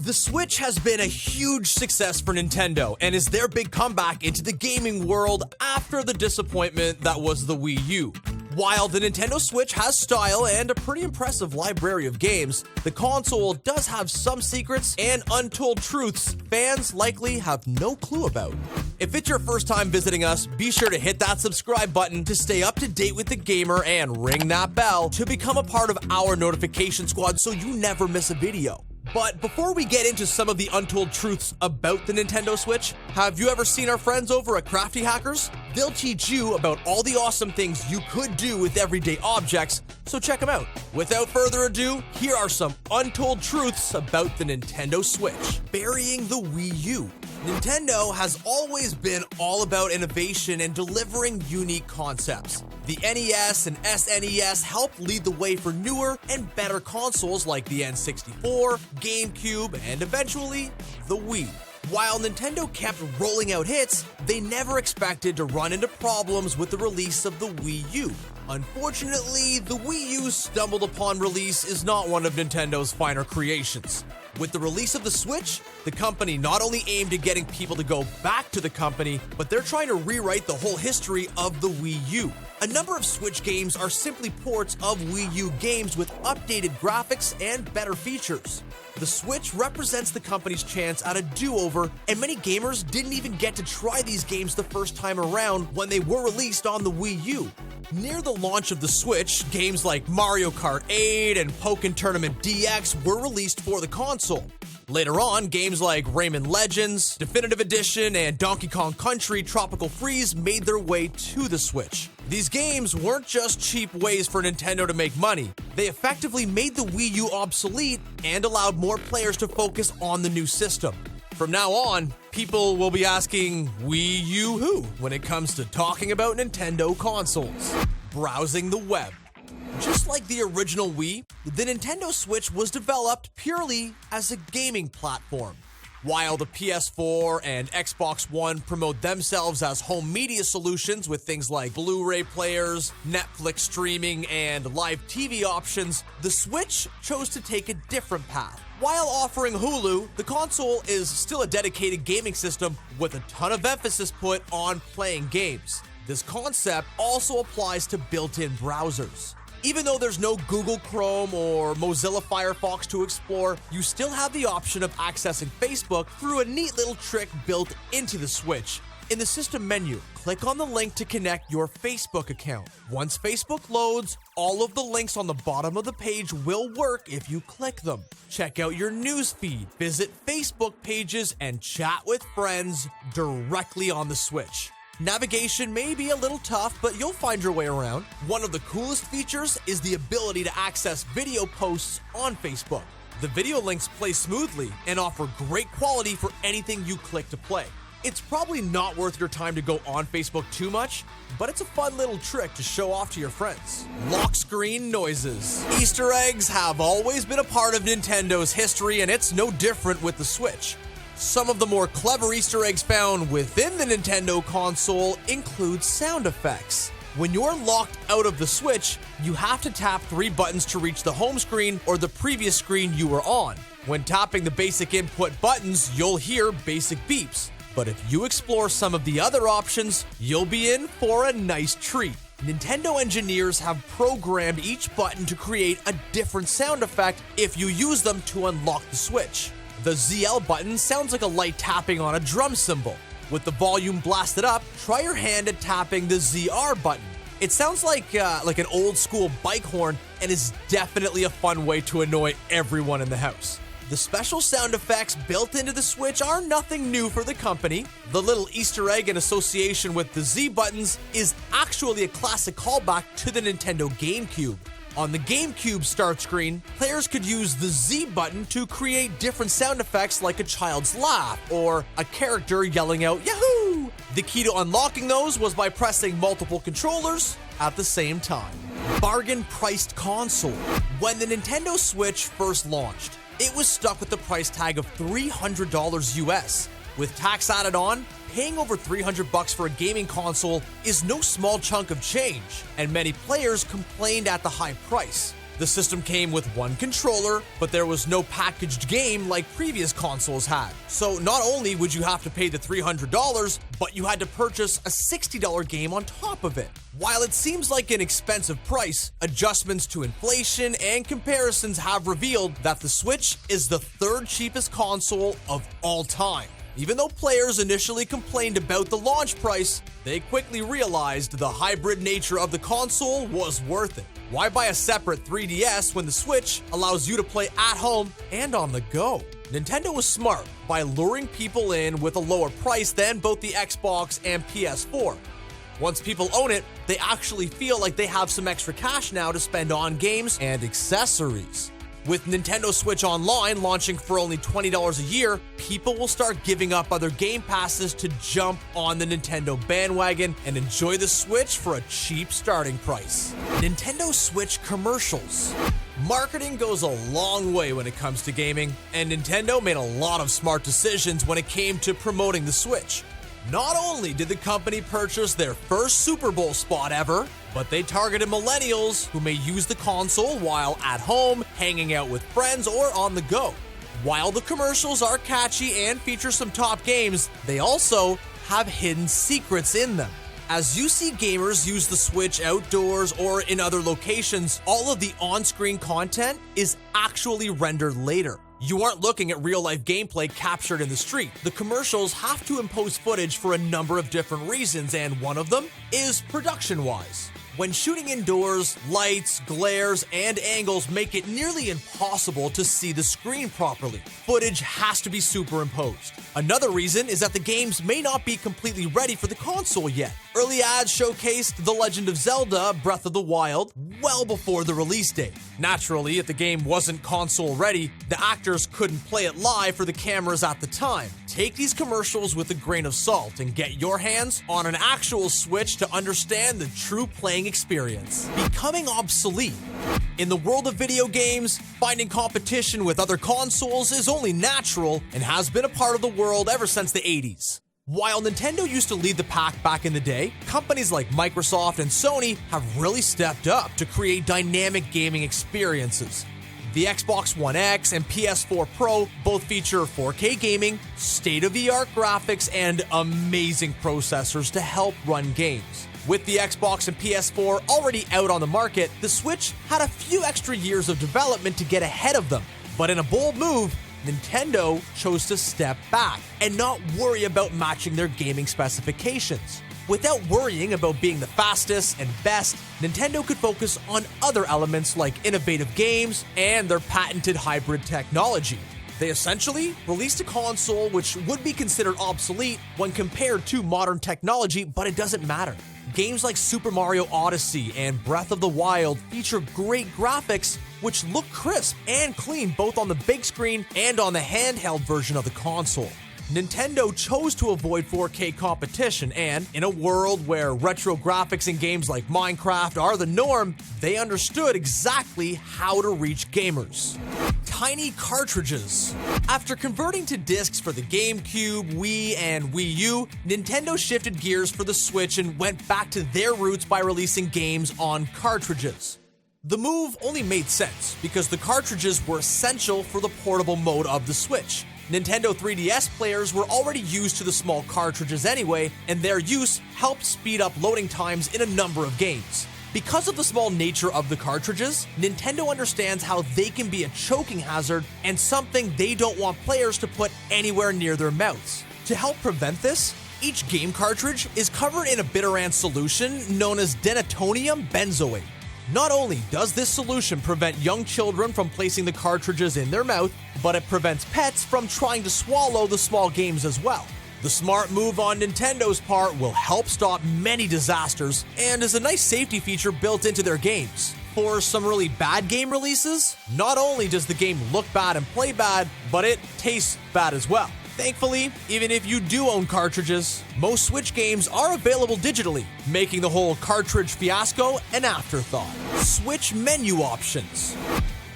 The Switch has been a huge success for Nintendo and is their big comeback into the gaming world after the disappointment that was the Wii U. While the Nintendo Switch has style and a pretty impressive library of games, the console does have some secrets and untold truths fans likely have no clue about. If it's your first time visiting us, be sure to hit that subscribe button to stay up to date with the gamer and ring that bell to become a part of our notification squad so you never miss a video. But before we get into some of the untold truths about the Nintendo Switch, have you ever seen our friends over at Crafty Hackers? They'll teach you about all the awesome things you could do with everyday objects, so check them out. Without further ado, here are some untold truths about the Nintendo Switch. Burying the Wii U. Nintendo has always been all about innovation and delivering unique concepts. The NES and SNES helped lead the way for newer and better consoles like the N64, GameCube, and eventually, the Wii. While Nintendo kept rolling out hits, they never expected to run into problems with the release of the Wii U. Unfortunately, the Wii U stumbled upon release is not one of Nintendo's finer creations. With the release of the Switch, the company not only aimed at getting people to go back to the company, but they're trying to rewrite the whole history of the Wii U. A number of Switch games are simply ports of Wii U games with updated graphics and better features. The Switch represents the company's chance at a do-over, and many gamers didn't even get to try these games the first time around when they were released on the Wii U. Near the launch of the Switch, games like Mario Kart 8 and Pokken Tournament DX were released for the console. Later on, games like Rayman Legends, Definitive Edition, and Donkey Kong Country Tropical Freeze made their way to the Switch. These games weren't just cheap ways for Nintendo to make money. They effectively made the Wii U obsolete and allowed more players to focus on the new system. From now on, people will be asking Wii U who when it comes to talking about Nintendo consoles. Browsing the web. Just like the original Wii, the Nintendo Switch was developed purely as a gaming platform. While the PS4 and Xbox One promote themselves as home media solutions with things like Blu-ray players, Netflix streaming, and live TV options, the Switch chose to take a different path. While offering Hulu, the console is still a dedicated gaming system with a ton of emphasis put on playing games. This concept also applies to built-in browsers. Even though there's no Google Chrome or Mozilla Firefox to explore, you still have the option of accessing Facebook through a neat little trick built into the Switch. In the system menu, click on the link to connect your Facebook account. Once Facebook loads, all of the links on the bottom of the page will work if you click them. Check out your news feed, visit Facebook pages, and chat with friends directly on the Switch. Navigation may be a little tough, but you'll find your way around. One of the coolest features is the ability to access video posts on Facebook. The video links play smoothly and offer great quality for anything you click to play. It's probably not worth your time to go on Facebook too much, but it's a fun little trick to show off to your friends. Lock screen noises. Easter eggs have always been a part of Nintendo's history, and it's no different with the Switch. Some of the more clever Easter eggs found within the Nintendo console include sound effects. When you're locked out of the Switch, you have to tap 3 buttons to reach the home screen or the previous screen you were on. When tapping the basic input buttons, you'll hear basic beeps. But if you explore some of the other options, you'll be in for a nice treat. Nintendo engineers have programmed each button to create a different sound effect if you use them to unlock the Switch. The ZL button sounds like a light tapping on a drum cymbal. With the volume blasted up, try your hand at tapping the ZR button. It sounds like an old school bike horn and is definitely a fun way to annoy everyone in the house. The special sound effects built into the Switch are nothing new for the company. The little Easter egg in association with the Z buttons is actually a classic callback to the Nintendo GameCube. On the GameCube start screen, players could use the Z button to create different sound effects like a child's laugh or a character yelling out Yahoo! The key to unlocking those was by pressing multiple controllers at the same time. Bargain priced console. When the Nintendo Switch first launched, it was stuck with the price tag of $300 US. With tax added on, paying over $300 for a gaming console is no small chunk of change, and many players complained at the high price. The system came with one controller, but there was no packaged game like previous consoles had. So not only would you have to pay the $300, but you had to purchase a $60 game on top of it. While it seems like an expensive price, adjustments to inflation and comparisons have revealed that the Switch is the third cheapest console of all time. Even though players initially complained about the launch price, they quickly realized the hybrid nature of the console was worth it. Why buy a separate 3DS when the Switch allows you to play at home and on the go? Nintendo was smart by luring people in with a lower price than both the Xbox and PS4. Once people own it, they actually feel like they have some extra cash now to spend on games and accessories. With Nintendo Switch Online launching for only $20 a year, people will start giving up other game passes to jump on the Nintendo bandwagon and enjoy the Switch for a cheap starting price. Nintendo Switch commercials. Marketing goes a long way when it comes to gaming, and Nintendo made a lot of smart decisions when it came to promoting the Switch. Not only did the company purchase their first Super Bowl spot ever, but they targeted millennials who may use the console while at home, hanging out with friends, or on the go. While the commercials are catchy and feature some top games, they also have hidden secrets in them. As you see gamers use the Switch outdoors or in other locations, all of the on-screen content is actually rendered later. You aren't looking at real-life gameplay captured in the street. The commercials have to impose footage for a number of different reasons, and one of them is production-wise. When shooting indoors, lights, glares, and angles make it nearly impossible to see the screen properly. Footage has to be superimposed. Another reason is that the games may not be completely ready for the console yet. Early ads showcased The Legend of Zelda: Breath of the Wild well before the release date. Naturally, if the game wasn't console ready, the actors couldn't play it live for the cameras at the time. Take these commercials with a grain of salt and get your hands on an actual Switch to understand the true playing experience. Becoming obsolete. In the world of video games, finding competition with other consoles is only natural and has been a part of the world ever since the 80s. While Nintendo used to lead the pack back in the day, companies like Microsoft and Sony have really stepped up to create dynamic gaming experiences. The Xbox One X and PS4 Pro both feature 4K gaming, state-of-the-art graphics, and amazing processors to help run games. With the Xbox and PS4 already out on the market, the Switch had a few extra years of development to get ahead of them. But in a bold move, Nintendo chose to step back and not worry about matching their gaming specifications. Without worrying about being the fastest and best, Nintendo could focus on other elements like innovative games and their patented hybrid technology. They essentially released a console which would be considered obsolete when compared to modern technology, but it doesn't matter. Games like Super Mario Odyssey and Breath of the Wild feature great graphics which look crisp and clean both on the big screen and on the handheld version of the console. Nintendo chose to avoid 4K competition, and in a world where retro graphics in games like Minecraft are the norm, they understood exactly how to reach gamers. Tiny cartridges. After converting to discs for the GameCube, Wii, and Wii U, Nintendo shifted gears for the Switch and went back to their roots by releasing games on cartridges. The move only made sense because the cartridges were essential for the portable mode of the Switch. Nintendo 3DS players were already used to the small cartridges anyway, and their use helped speed up loading times in a number of games. Because of the small nature of the cartridges, Nintendo understands how they can be a choking hazard and something they don't want players to put anywhere near their mouths. To help prevent this, each game cartridge is covered in a bitterant solution known as denatonium benzoate. Not only does this solution prevent young children from placing the cartridges in their mouth, but it prevents pets from trying to swallow the small games as well. The smart move on Nintendo's part will help stop many disasters and is a nice safety feature built into their games. For some really bad game releases, not only does the game look bad and play bad, but it tastes bad as well. Thankfully, even if you do own cartridges, most Switch games are available digitally, making the whole cartridge fiasco an afterthought. Switch menu options.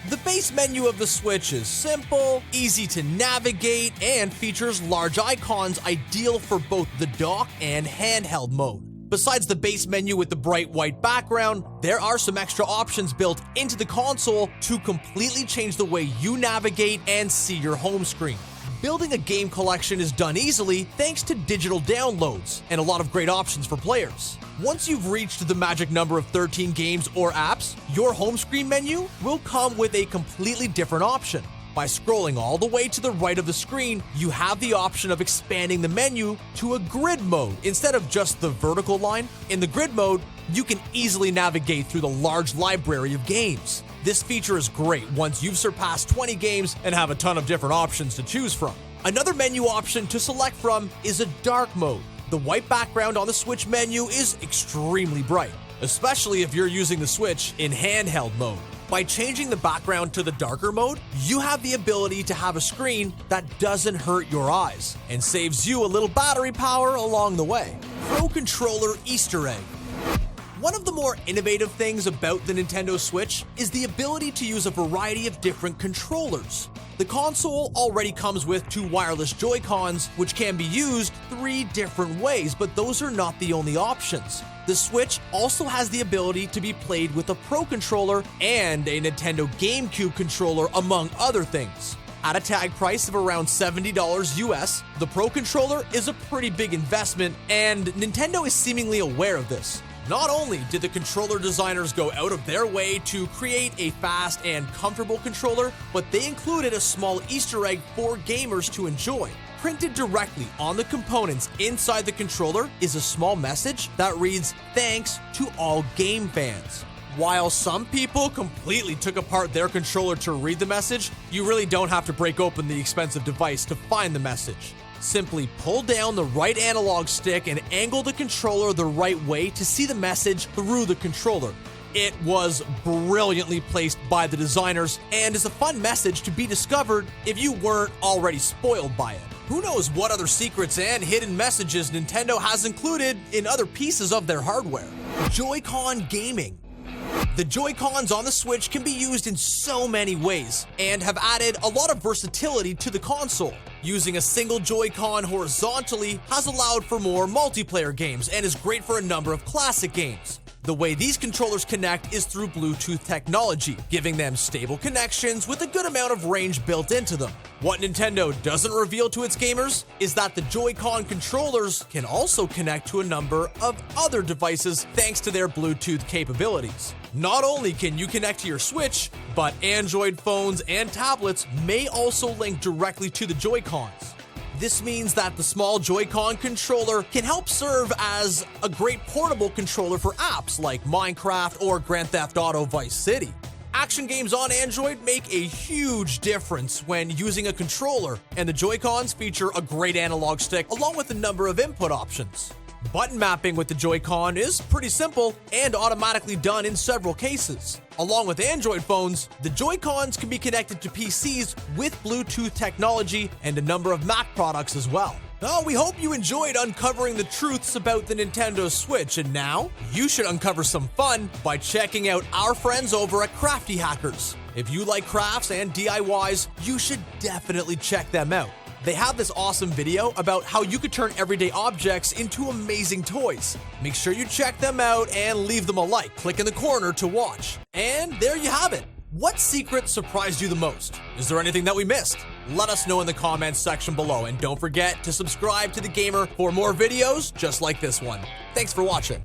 The base menu of the Switch is simple, easy to navigate, and features large icons ideal for both the dock and handheld mode. Besides the base menu with the bright white background, there are some extra options built into the console to completely change the way you navigate and see your home screen. Building a game collection is done easily thanks to digital downloads and a lot of great options for players. Once you've reached the magic number of 13 games or apps, your home screen menu will come with a completely different option. By scrolling all the way to the right of the screen, you have the option of expanding the menu to a grid mode instead of just the vertical line. In the grid mode, you can easily navigate through the large library of games. This feature is great once you've surpassed 20 games and have a ton of different options to choose from. Another menu option to select from is a dark mode. The white background on the Switch menu is extremely bright, especially if you're using the Switch in handheld mode. By changing the background to the darker mode, you have the ability to have a screen that doesn't hurt your eyes and saves you a little battery power along the way. Pro Controller Easter Egg. One of the more innovative things about the Nintendo Switch is the ability to use a variety of different controllers. The console already comes with 2 wireless Joy-Cons, which can be used 3 different ways, but those are not the only options. The Switch also has the ability to be played with a Pro Controller and a Nintendo GameCube controller, among other things. At a tag price of around $70 US, the Pro Controller is a pretty big investment, and Nintendo is seemingly aware of this. Not only did the controller designers go out of their way to create a fast and comfortable controller, but they included a small Easter egg for gamers to enjoy. Printed directly on the components inside the controller is a small message that reads, "Thanks to all game fans." While some people completely took apart their controller to read the message, you really don't have to break open the expensive device to find the message. Simply pull down the right analog stick and angle the controller the right way to see the message through the controller. It was brilliantly placed by the designers and is a fun message to be discovered if you weren't already spoiled by it. Who knows what other secrets and hidden messages Nintendo has included in other pieces of their hardware. Joy-Con gaming. The Joy-Cons on the Switch can be used in so many ways and have added a lot of versatility to the console. Using a single Joy-Con horizontally has allowed for more multiplayer games and is great for a number of classic games. The way these controllers connect is through Bluetooth technology, giving them stable connections with a good amount of range built into them. What Nintendo doesn't reveal to its gamers is that the Joy-Con controllers can also connect to a number of other devices thanks to their Bluetooth capabilities. Not only can you connect to your Switch, but Android phones and tablets may also link directly to the Joy-Cons. This means that the small Joy-Con controller can help serve as a great portable controller for apps like Minecraft or Grand Theft Auto Vice City. Action games on Android make a huge difference when using a controller, and the Joy-Cons feature a great analog stick along with a number of input options. Button mapping with the Joy-Con is pretty simple and automatically done in several cases. Along with Android phones, the Joy-Cons can be connected to PCs with Bluetooth technology and a number of Mac products as well. We hope you enjoyed uncovering the truths about the Nintendo Switch, and now you should uncover some fun by checking out our friends over at Crafty Hackers. If you like crafts and DIYs, you should definitely check them out. They have this awesome video about how you could turn everyday objects into amazing toys. Make sure you check them out and leave them a like. Click in the corner to watch. And there you have it. What secret surprised you the most? Is there anything that we missed? Let us know in the comments section below, and don't forget to subscribe to The Gamer for more videos just like this one. Thanks for watching.